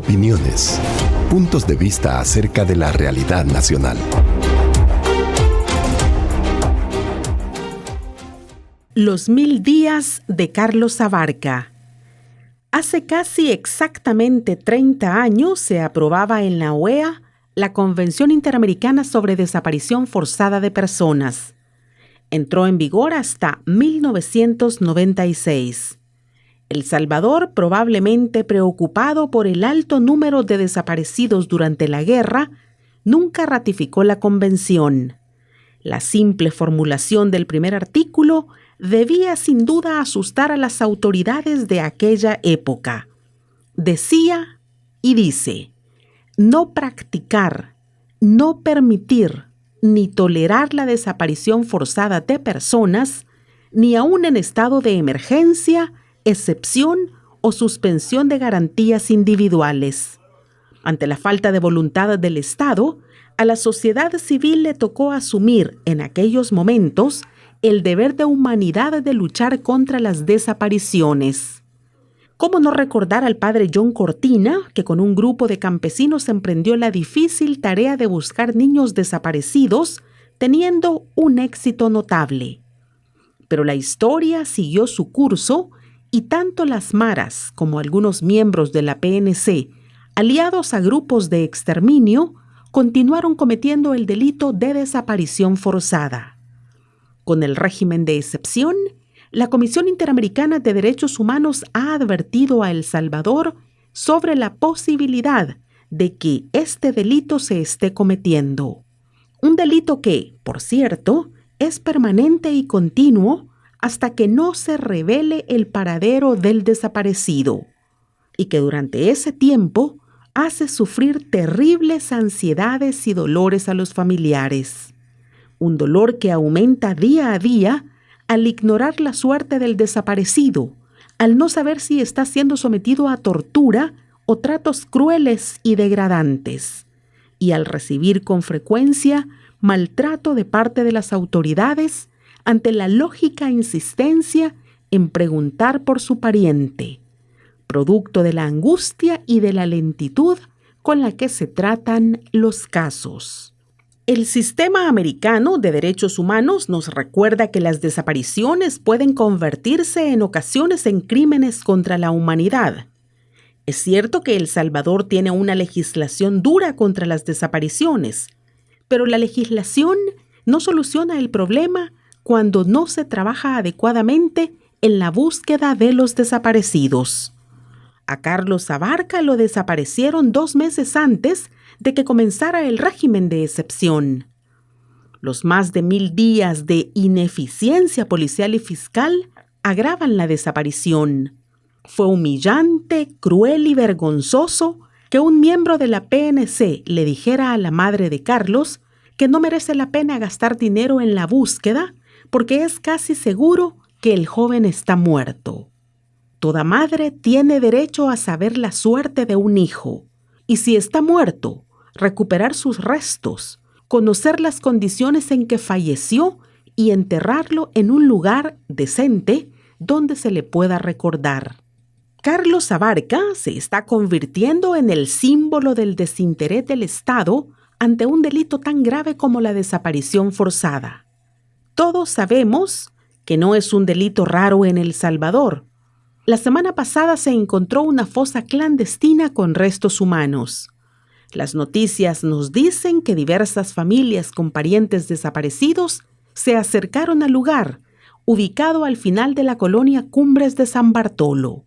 opiniones, puntos de vista acerca de la realidad nacional. Los 1000 días de Carlos Abarca. Hace casi exactamente 30 años se aprobaba en la OEA la Convención Interamericana sobre Desaparición Forzada de Personas. Entró en vigor hasta 1996. El Salvador, probablemente preocupado por el alto número de desaparecidos durante la guerra, nunca ratificó la convención. La simple formulación del primer artículo debía sin duda asustar a las autoridades de aquella época. Decía y dice: no practicar, no permitir ni tolerar la desaparición forzada de personas, ni aun en estado de emergencia, excepción o suspensión de garantías individuales. Ante la falta de voluntad del Estado, a la sociedad civil le tocó asumir en aquellos momentos el deber de humanidad de luchar contra las desapariciones. ¿Cómo no recordar al padre John Cortina, que con un grupo de campesinos emprendió la difícil tarea de buscar niños desaparecidos, teniendo un éxito notable? Pero la historia siguió su curso y tanto las maras como algunos miembros de la PNC, aliados a grupos de exterminio, continuaron cometiendo el delito de desaparición forzada. Con el régimen de excepción, la Comisión Interamericana de Derechos Humanos ha advertido a El Salvador sobre la posibilidad de que este delito se esté cometiendo. Un delito que, por cierto, es permanente y continuo hasta que no se revele el paradero del desaparecido, y que durante ese tiempo hace sufrir terribles ansiedades y dolores a los familiares. Un dolor que aumenta día a día al ignorar la suerte del desaparecido, al no saber si está siendo sometido a tortura o tratos crueles y degradantes, y al recibir con frecuencia maltrato de parte de las autoridades ante la lógica insistencia en preguntar por su pariente, producto de la angustia y de la lentitud con la que se tratan los casos. El sistema americano de derechos humanos nos recuerda que las desapariciones pueden convertirse en ocasiones en crímenes contra la humanidad. Es cierto que El Salvador tiene una legislación dura contra las desapariciones, pero la legislación no soluciona el problema cuando no se trabaja adecuadamente en la búsqueda de los desaparecidos. A Carlos Abarca lo desaparecieron 2 meses antes de que comenzara el régimen de excepción. Los más de 1000 días de ineficiencia policial y fiscal agravan la desaparición. Fue humillante, cruel y vergonzoso que un miembro de la PNC le dijera a la madre de Carlos que no merece la pena gastar dinero en la búsqueda porque es casi seguro que el joven está muerto. Toda madre tiene derecho a saber la suerte de un hijo, y si está muerto, recuperar sus restos, conocer las condiciones en que falleció y enterrarlo en un lugar decente donde se le pueda recordar. Carlos Abarca se está convirtiendo en el símbolo del desinterés del Estado ante un delito tan grave como la desaparición forzada. Todos sabemos que no es un delito raro en El Salvador. La semana pasada se encontró una fosa clandestina con restos humanos. Las noticias nos dicen que diversas familias con parientes desaparecidos se acercaron al lugar, ubicado al final de la colonia Cumbres de San Bartolo.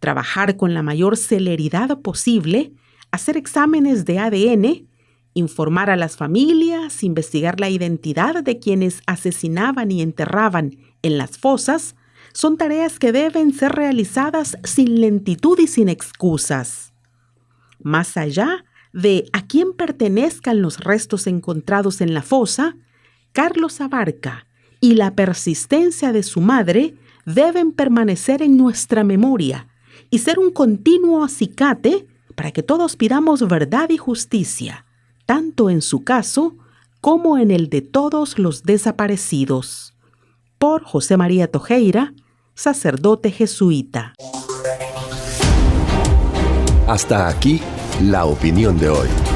Trabajar con la mayor celeridad posible, hacer exámenes de ADN, informar a las familias, investigar la identidad de quienes asesinaban y enterraban en las fosas, son tareas que deben ser realizadas sin lentitud y sin excusas. Más allá de a quién pertenezcan los restos encontrados en la fosa, Carlos Abarca y la persistencia de su madre deben permanecer en nuestra memoria y ser un continuo acicate para que todos pidamos verdad y justicia, tanto en su caso como en el de todos los desaparecidos. Por José María Tojeira, sacerdote jesuita. Hasta aquí, la opinión de hoy.